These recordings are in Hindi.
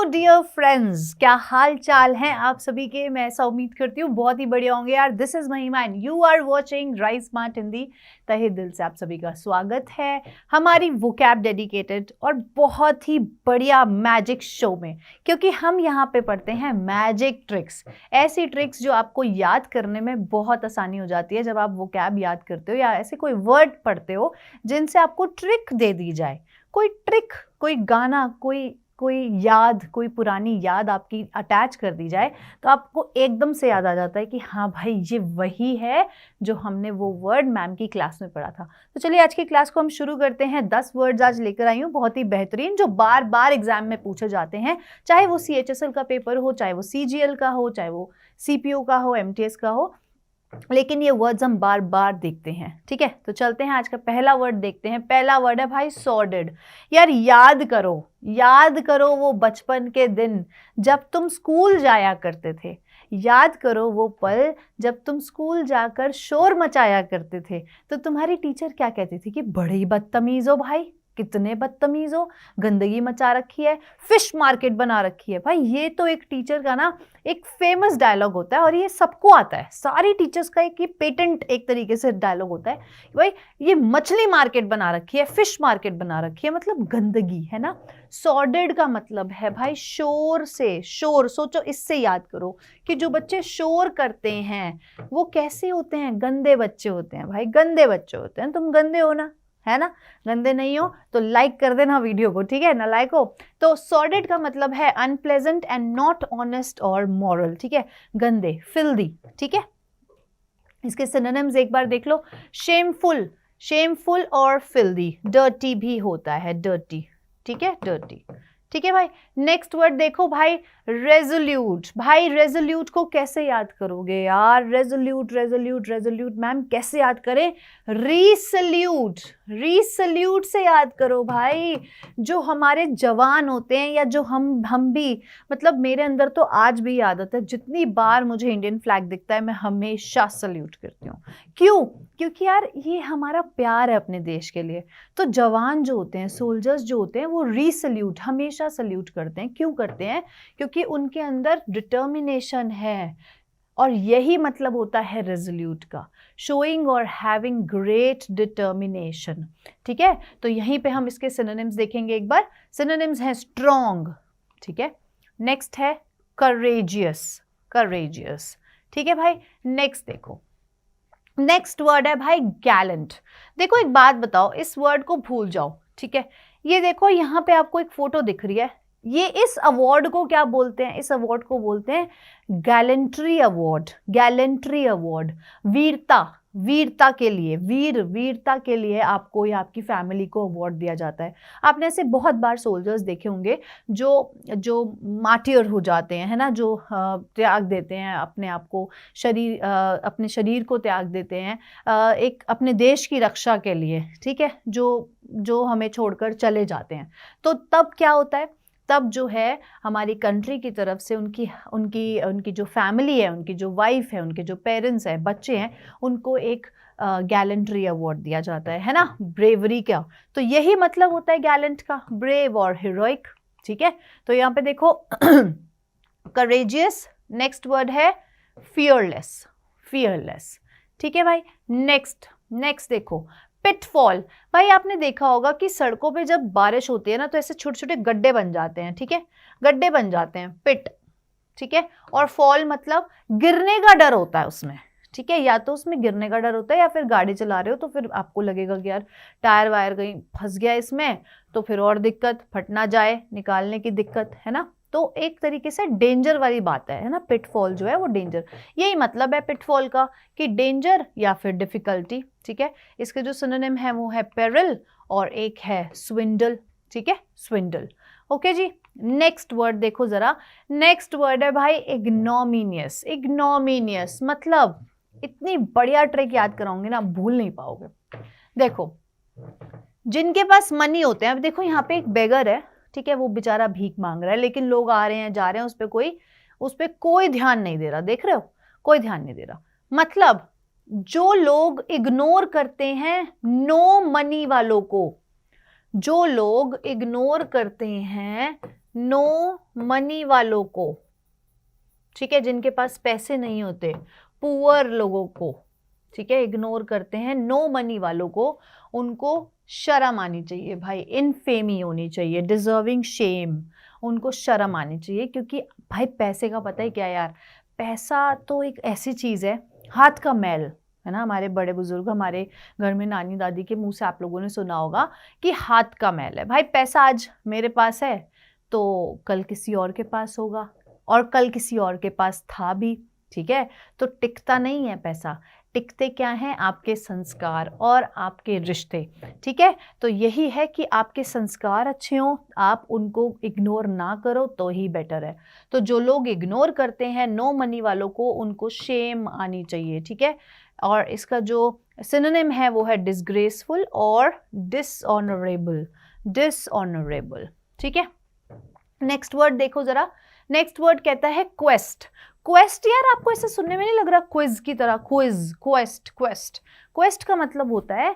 डियर फ्रेंड्स, क्या हाल चाल हैं आप सभी के। मैं ऐसा उम्मीद करती हूँ बहुत ही बढ़िया होंगे यार। This is Mahima and you are watching rise smart Hindi. तहे दिल से आप सभी का स्वागत है हमारी वोकैब डेडिकेटेड और बहुत ही बढ़िया मैजिक शो में, क्योंकि हम यहाँ पे पढ़ते हैं मैजिक ट्रिक्स। ऐसी ट्रिक्स जो आपको याद करने में बहुत आसानी हो जाती है जब आप वोकैब याद करते हो या ऐसे कोई वर्ड पढ़ते हो जिनसे आपको ट्रिक दे दी जाए। कोई ट्रिक, कोई गाना, कोई याद, कोई पुरानी याद आपकी अटैच कर दी जाए तो आपको एकदम से याद आ जाता है कि हाँ भाई ये वही है जो हमने वो वर्ड मैम की क्लास में पढ़ा था। तो चलिए आज की क्लास को हम शुरू करते हैं। 10 वर्ड्स आज लेकर आई हूँ बहुत ही बेहतरीन, जो बार बार एग्जाम में पूछे जाते हैं, चाहे वो CHSL का पेपर हो, चाहे वो CGL का हो, चाहे वो CPO का हो, MTS का हो, लेकिन ये वर्ड्स हम बार बार देखते हैं। ठीक है, तो चलते हैं आज का पहला वर्ड देखते हैं। पहला वर्ड है भाई सॉर्डेड। यार याद करो वो बचपन के दिन जब तुम स्कूल जाया करते थे। याद करो वो पल जब तुम स्कूल जाकर शोर मचाया करते थे। तो तुम्हारी टीचर क्या कहती थी कि बड़े ही बदतमीज हो भाई, कितने बदतमीज हो, गंदगी मचा रखी है, फिश मार्केट बना रखी है। भाई ये तो एक टीचर का ना एक फेमस डायलॉग होता है और ये सबको आता है। सारी टीचर्स का एक ये पेटेंट एक तरीके से डायलॉग होता है। भाई ये मछली मार्केट बना रखी है, फिश मार्केट बना रखी है, मतलब गंदगी है ना। सॉर्डेड का मतलब है भाई शोर से। शोर सोचो, इससे याद करो कि जो बच्चे शोर करते हैं वो कैसे होते हैं, गंदे बच्चे होते हैं भाई, गंदे बच्चे होते हैं। तुम गंदे हो ना, है ना। गंदे नहीं हो तो लाइक कर देना वीडियो को, ठीक है ना, लाइक हो। तो सॉर्डेड का मतलब है अनप्लेजेंट एंड नॉट ऑनेस्ट और मॉरल। ठीक है, गंदे, फिल्दी। ठीक है, इसके सिनोनिम्स एक बार देख लो। शेमफुल और फिल्दी। डर्टी भी होता है, डर्टी। ठीक है, डर्टी। ठीक है भाई, नेक्स्ट वर्ड देखो भाई, रेजोल्यूट। भाई रेजोल्यूट को कैसे याद करोगे यार, रेजोल्यूट मैम कैसे याद करें। रीसल्यूट से याद करो भाई। जो हमारे जवान होते हैं या जो हम भी, मतलब मेरे अंदर तो आज भी आदत है, जितनी बार मुझे इंडियन फ्लैग दिखता है मैं हमेशा सल्यूट करती हूँ। क्यों? क्योंकि यार ये हमारा प्यार है अपने देश के लिए। तो जवान जो होते हैं, सोल्जर्स जो होते हैं, वो रीसल्यूट हमेशा सल्यूट करते हैं। क्यों करते हैं? क्योंकि उनके अंदर डिटर्मिनेशन है और यही मतलब होता है रेजोल्यूट का, शोइंग और हैविंग ग्रेट डिटर्मिनेशन। ठीक है, तो यहीं पे हम इसके सिनोनिम्स देखेंगे एक बार। सिनोनिम्स हैं स्ट्रॉन्ग। ठीक है, नेक्स्ट है करेजियस। ठीक है भाई, नेक्स्ट देखो, नेक्स्ट वर्ड है भाई गैलेंट। देखो एक बात बताओ, इस वर्ड को भूल जाओ। ठीक है, ये देखो यहाँ पे आपको एक फोटो दिख रही है, ये इस अवार्ड को क्या बोलते हैं? इस अवार्ड को बोलते हैं गैलेंट्री अवार्ड। वीरता के लिए, वीरता के लिए आपको या आपकी फैमिली को अवार्ड दिया जाता है। आपने ऐसे बहुत बार सोल्जर्स देखे होंगे जो मार्टियर हो जाते हैं, है ना, जो त्याग देते हैं अपने आप को, अपने शरीर को त्याग देते हैं एक अपने देश की रक्षा के लिए। ठीक है, जो हमें छोड़कर चले जाते हैं। तो तब क्या होता है, तब जो है हमारी कंट्री की तरफ से उनकी जो फैमिली है, उनकी जो वाइफ है, उनके जो पेरेंट्स हैं, बच्चे हैं, उनको एक गैलेंट्री अवार्ड दिया जाता है ना, ब्रेवरी का। तो यही मतलब होता है गैलेंट का, ब्रेव और हीरोइक। ठीक है, तो यहाँ पे देखो करेजियस। नेक्स्ट वर्ड है फियरलेस। ठीक है भाई, नेक्स्ट देखो पिटफॉल। भाई आपने देखा होगा कि सड़कों पे जब बारिश होती है ना तो ऐसे छोटे छोटे गड्ढे बन जाते हैं। ठीक है, गड्ढे बन जाते हैं, पिट। ठीक है, और फॉल मतलब गिरने का डर होता है उसमें। ठीक है, या तो उसमें गिरने का डर होता है या फिर गाड़ी चला रहे हो तो फिर आपको लगेगा कि यार टायर वायर कहीं फंस गया इसमें, तो फिर और दिक्कत, फट ना जाए, निकालने की दिक्कत, है ना। तो एक तरीके से डेंजर वाली बात है ना, पिटफॉल जो है वो डेंजर। यही मतलब है पिटफॉल का कि डेंजर या फिर डिफिकल्टी। ठीक है, इसके जो सिनोनिम है वो है पेरिल और एक है स्विंडल। ठीक है, स्विंडल। ओके जी, नेक्स्ट वर्ड देखो जरा। नेक्स्ट वर्ड है भाई इग्नोमिनियस। मतलब इतनी बढ़िया ट्रिक याद कराऊंगी ना, भूल नहीं पाओगे। देखो जिनके पास मनी होते हैं, अब देखो यहाँ पे एक बेगर है, ठीक है, वो बेचारा भीख मांग रहा है, लेकिन लोग आ रहे हैं जा रहे हैं, उस पे कोई ध्यान नहीं दे रहा। देख रहे हो, कोई ध्यान नहीं दे रहा। मतलब जो लोग इग्नोर करते हैं नो मनी वालों को, जो लोग इग्नोर करते हैं नो मनी वालों को, ठीक है, जिनके पास पैसे नहीं होते, पुअर लोगों को, ठीक है, इग्नोर करते हैं। नो मनी वालों को, उनको शर्म आनी चाहिए भाई, इनफेमी होनी चाहिए, डिजर्विंग शेम, उनको शर्म आनी चाहिए। क्योंकि भाई पैसे का पता है क्या यार, पैसा तो एक ऐसी चीज है, हाथ का मैल है ना। हमारे बड़े बुजुर्ग, हमारे घर में नानी दादी के मुंह से आप लोगों ने सुना होगा कि हाथ का मैल है। भाई पैसा आज मेरे पास है तो कल किसी और के पास होगा, और कल किसी और के पास था भी, ठीक है। तो टिकता नहीं है पैसा, टिकते क्या हैं, आपके संस्कार और आपके रिश्ते, ठीक है। तो यही है कि आपके संस्कार अच्छे हों, आप उनको इग्नोर ना करो तो ही बेटर है। तो जो लोग इग्नोर करते हैं नो मनी वालों को, उनको शेम आनी चाहिए, ठीक है। और इसका जो सिनोनिम है वो है डिसग्रेसफुल और डिसऑनरेबल, डिसऑनरेबल, ठीक है। नेक्स्ट वर्ड देखो जरा, नेक्स्ट वर्ड कहता है क्वेस्ट। क्वेस्ट यार आपको ऐसा सुनने में नहीं लग रहा क्विज की तरह, क्विज, क्वेस्ट, क्वेस्ट। क्वेस्ट का मतलब होता है,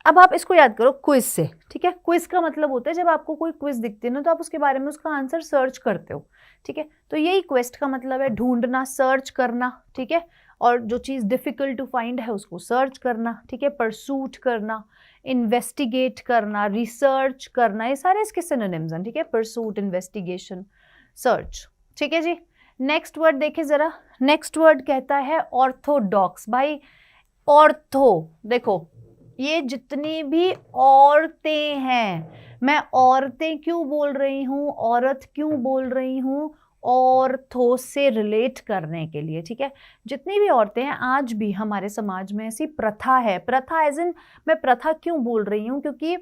अब आप इसको याद करो क्विज से, ठीक है। क्विज का मतलब होता है जब आपको कोई क्विज दिखती है ना तो आप उसके बारे में उसका आंसर सर्च करते हो, ठीक है। तो यही क्वेस्ट का मतलब है, ढूंढना, सर्च करना, ठीक है। और जो चीज़ डिफिकल्ट टू फाइंड है उसको सर्च करना, ठीक है। परसूट करना, इन्वेस्टिगेट करना, रिसर्च करना, ये सारे इसके सिनोनिम्स हैं, ठीक है। परसूट, इन्वेस्टिगेशन, सर्च, ठीक है जी। नेक्स्ट वर्ड देखे जरा, नेक्स्ट वर्ड कहता है ऑर्थोडॉक्स। भाई ऑर्थो, देखो ये जितनी भी औरतें हैं, मैं औरतें क्यों बोल रही हूँ, औरत क्यों बोल रही हूँ, ऑर्थो से रिलेट करने के लिए, ठीक है। जितनी भी औरतें हैं, आज भी हमारे समाज में ऐसी प्रथा है, प्रथा एज इन, मैं प्रथा क्यों बोल रही हूँ क्योंकि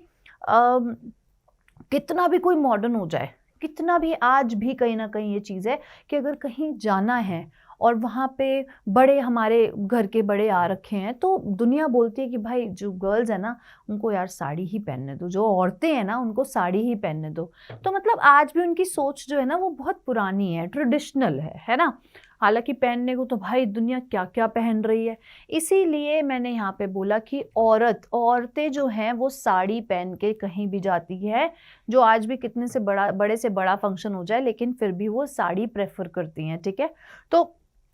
कितना भी कोई मॉडर्न हो जाए, कितना भी, आज भी कहीं ना कहीं ये चीज़ है कि अगर कहीं जाना है और वहाँ पे बड़े, हमारे घर के बड़े आ रखे हैं, तो दुनिया बोलती है कि भाई जो गर्ल्स है ना उनको यार साड़ी ही पहनने दो, जो औरतें हैं ना उनको साड़ी ही पहनने दो। तो मतलब आज भी उनकी सोच जो है ना वो बहुत पुरानी है, ट्रेडिशनल है ना। हालांकि पहनने को तो भाई दुनिया क्या क्या पहन रही है, इसीलिए मैंने यहाँ पे बोला कि औरतें जो हैं वो साड़ी पहन के कहीं भी जाती है, जो आज भी कितने से बड़े से बड़ा फंक्शन हो जाए लेकिन फिर भी वो साड़ी प्रेफर करती हैं, ठीक है। तो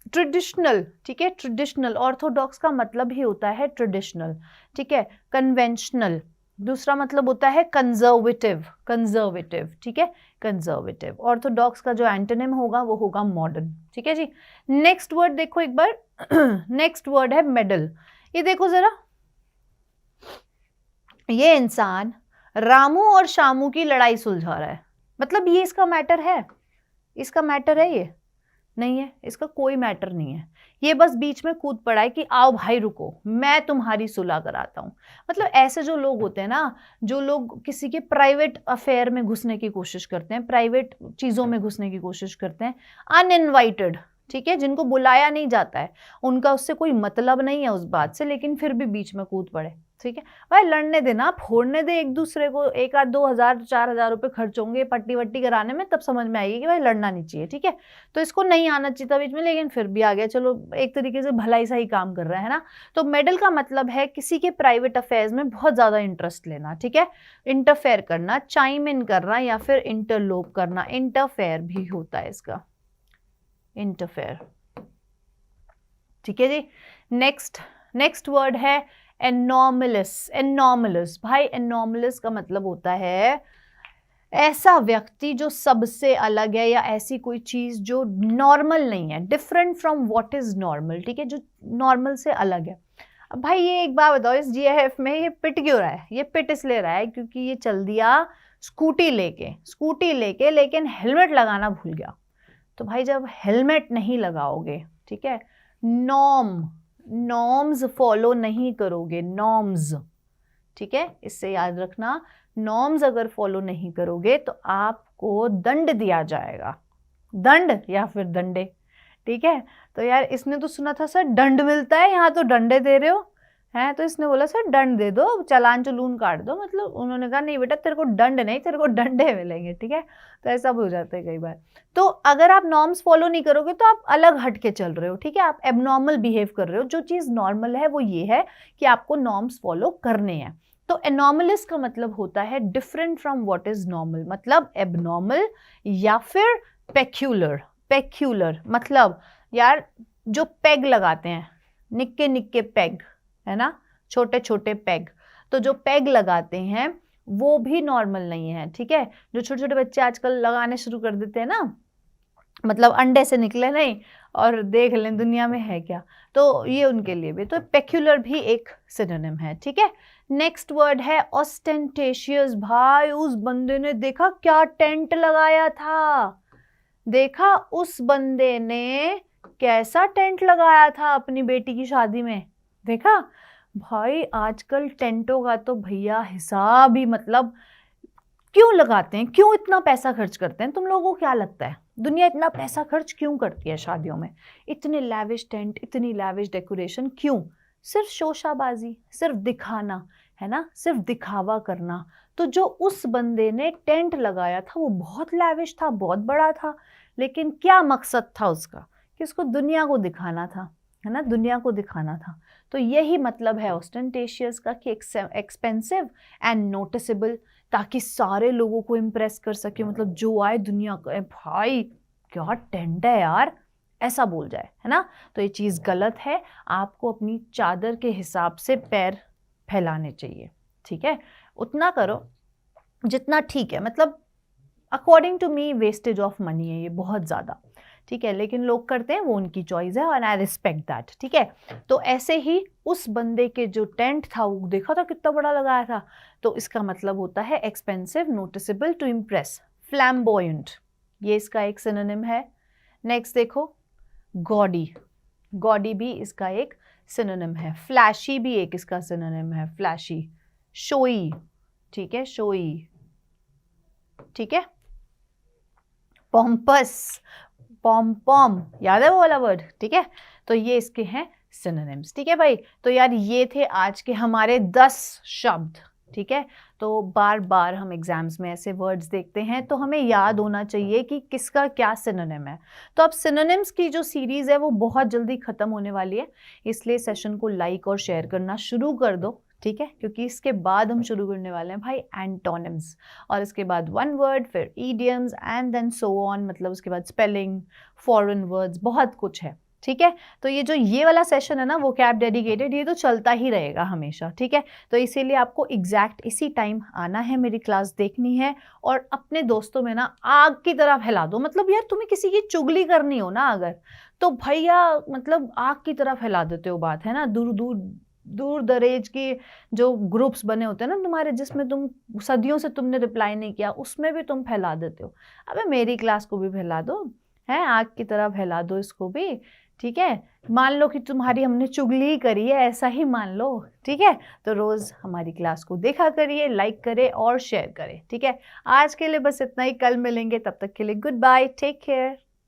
ट्रेडिशनल, ठीक है, ट्रेडिशनल, ऑर्थोडॉक्स का मतलब ही होता है ट्रेडिशनल, ठीक है। कन्वेंशनल, दूसरा मतलब होता है कंजर्वेटिव, कंजर्वेटिव, ठीक है, कंजर्वेटिव। ऑर्थोडॉक्स का जो एंटोनिम होगा वो होगा मॉडर्न, ठीक है जी। नेक्स्ट वर्ड देखो एक बार, नेक्स्ट वर्ड है मेडल। ये देखो जरा, ये इंसान रामू और शामू की लड़ाई सुलझा रहा है, मतलब ये इसका मैटर है, इसका मैटर है, ये नहीं है, इसका कोई मैटर नहीं है। ये बस बीच में कूद पड़ा है कि आओ भाई रुको, मैं तुम्हारी सुलह कराता हूँ। मतलब ऐसे जो लोग होते हैं ना, जो लोग किसी के प्राइवेट अफेयर में घुसने की कोशिश करते हैं, प्राइवेट चीज़ों में घुसने की कोशिश करते हैं, अनइनवाइटेड, ठीक है, जिनको बुलाया नहीं जाता है, उनका उससे कोई मतलब नहीं है उस बात से, लेकिन फिर भी बीच में कूद पड़े, ठीक है। भाई लड़ने देना, फोड़ने दे एक दूसरे को, 1,000, 2,000, 4,000 रुपये खर्च होंगे पट्टी वट्टी कराने में, तब समझ में आएगी कि भाई लड़ना नहीं चाहिए, ठीक है। तो इसको नहीं आना चाहिए था बीच में, लेकिन फिर भी आ गया, चलो एक तरीके से भलाई सा ही काम कर रहा है ना। तो मेडल का मतलब है किसी के प्राइवेट अफेयर्स में बहुत ज्यादा इंटरेस्ट लेना, ठीक है, इंटरफेयर करना, चाइम इन करना या फिर इंटरलोप करना, इंटरफेयर भी होता है इसका, इंटरफेयर, ठीक है जी। नेक्स्ट वर्ड है एनॉमलस। एनॉमलस, भाई एनॉमलस का मतलब होता है ऐसा व्यक्ति जो सबसे अलग है, या ऐसी कोई चीज जो नॉर्मल नहीं है, different from what is normal, ठीक है, जो नॉर्मल से अलग है। अब भाई ये एक बात बताओ, इस जीएफ में ये पिट क्यों रहा है? ये पिट इसलिए रहा है क्योंकि ये चल दिया स्कूटी लेके लेकिन हेलमेट लगाना भूल गया। तो भाई जब हेलमेट नहीं लगाओगे, ठीक है, नॉर्म्स फॉलो नहीं करोगे, नॉर्म्स, ठीक है, इससे याद रखना, नॉर्म्स अगर फॉलो नहीं करोगे तो आपको दंड दिया जाएगा, दंड या फिर दंडे, ठीक है। तो यार इसने तो सुना था सर दंड मिलता है, यहाँ तो डंडे दे रहे हो हैं, तो इसने बोला सर दंड दे दो, चालान चलून काट दो, मतलब उन्होंने कहा नहीं बेटा तेरे को दंड नहीं, तेरे को डंडे मिलेंगे, ठीक है। तो ऐसा हो जाता है कई बार। तो अगर आप नॉर्म्स फॉलो नहीं करोगे तो आप अलग हट के चल रहे हो, ठीक है, आप एबनॉर्मल बिहेव कर रहे हो। जो चीज़ नॉर्मल है वो ये है कि आपको नॉर्म्स फॉलो करने हैं। तो तो एनॉमलस का मतलब होता है different from what is normal, मतलब एबनॉर्मल या फिर पेक्यूलर। पेक्यूलर मतलब यार जो पेग लगाते हैं, निक्के निक्के पेग, है ना, छोटे छोटे पेग, तो जो पेग लगाते हैं वो भी नॉर्मल नहीं है, ठीक है। जो छोटे छोटे बच्चे आजकल लगाने शुरू कर देते हैं ना, मतलब अंडे से निकले नहीं और देख लें दुनिया में है क्या, तो ये उनके लिए भी, तो पेक्यूलर भी एक सिनोनिम है, ठीक है। नेक्स्ट वर्ड है ऑस्टेंटेशियस। भाई उस बंदे ने देखा क्या टेंट लगाया था, देखा उस बंदे ने कैसा टेंट लगाया था अपनी बेटी की शादी में, देखा। भाई आजकल टेंटों का तो भैया हिसाब ही, मतलब क्यों लगाते हैं, क्यों इतना पैसा खर्च करते हैं, तुम लोगों को क्या लगता है दुनिया इतना पैसा खर्च क्यों करती है शादियों में, इतने लैविश टेंट, इतनी लैविश डेकोरेशन क्यों? सिर्फ शोशाबाजी, सिर्फ दिखाना, है ना, सिर्फ दिखावा करना। तो जो उस बंदे ने टेंट लगाया था वो बहुत लैविश था, बहुत बड़ा था, लेकिन क्या मकसद था उसका, कि उसको दुनिया को दिखाना था, है ना, दुनिया को दिखाना था। तो यही मतलब है ऑस्टेंटेशियस का कि एक्सपेंसिव एंड नोटिसेबल, ताकि सारे लोगों को इम्प्रेस कर सके, मतलब जो आए दुनिया का भाई क्या टेंट है यार, ऐसा बोल जाए, है ना। तो ये चीज़ गलत है, आपको अपनी चादर के हिसाब से पैर फैलाने चाहिए, ठीक है, उतना करो जितना ठीक है, मतलब according to me wastage of money है ये बहुत ज़्यादा, ठीक है, लेकिन लोग करते हैं वो उनकी चॉइस है और आई रिस्पेक्ट दैट, ठीक है। तो ऐसे ही उस बंदे के जो टेंट था वो देखा था कितना बड़ा लगाया था, तो इसका मतलब होता है expensive, noticeable, to impress, flamboyant, ये इसका एक सिनोनिम है। नेक्स्ट देखो गॉडी, गॉडी भी इसका एक सिनोनिम है। फ्लैशी भी एक इसका सिनोनिम है, फ्लैशी। शोई, ठीक है, शोई, ठीक है। पॉम्पस, पॉम पॉम, याद है वो वाला वर्ड, ठीक है। तो ये इसके हैं सिनोनिम्स, ठीक है भाई। तो यार ये थे आज के हमारे 10 शब्द, ठीक है। तो बार बार हम एग्जाम्स में ऐसे वर्ड्स देखते हैं तो हमें याद होना चाहिए कि किसका क्या सिनोनिम है। तो अब सिनोनिम्स की जो सीरीज है वो बहुत जल्दी खत्म होने वाली है, इसलिए सेशन को लाइक और शेयर करना शुरू कर दो, ठीक है, क्योंकि इसके बाद हम शुरू करने वाले हैं भाई एंटोनिम्स, और इसके बाद वन वर्ड, फिर idioms and then so on, मतलब उसके बाद स्पेलिंग, फॉरेन वर्ड्स, बहुत कुछ है, ठीक है। तो ये जो ये वाला सेशन है ना वो कैब डेडिकेटेड, ये तो चलता ही रहेगा हमेशा, ठीक है। तो इसीलिए आपको एग्जैक्ट इसी टाइम आना है, मेरी क्लास देखनी है और अपने दोस्तों में ना आग की तरह फैला दो। मतलब यार तुम्हें किसी की चुगली करनी हो ना अगर, तो भैया मतलब आग की तरह फैला देते हो बात, है ना। दूर दूर दूर दरेज के जो ग्रुप्स बने होते हैं ना तुम्हारे, जिसमें तुम सदियों से तुमने रिप्लाई नहीं किया, उसमें भी तुम फैला देते हो। अबे मेरी क्लास को भी फैला दो, है, आग की तरह फैला दो इसको भी, ठीक है। मान लो कि तुम्हारी हमने चुगली करी है, ऐसा ही मान लो, ठीक है। तो रोज हमारी क्लास को देखा करिए, लाइक करें और शेयर करें, ठीक है। आज के लिए बस इतना ही, कल मिलेंगे, तब तक के लिए गुड बाय, टेक केयर।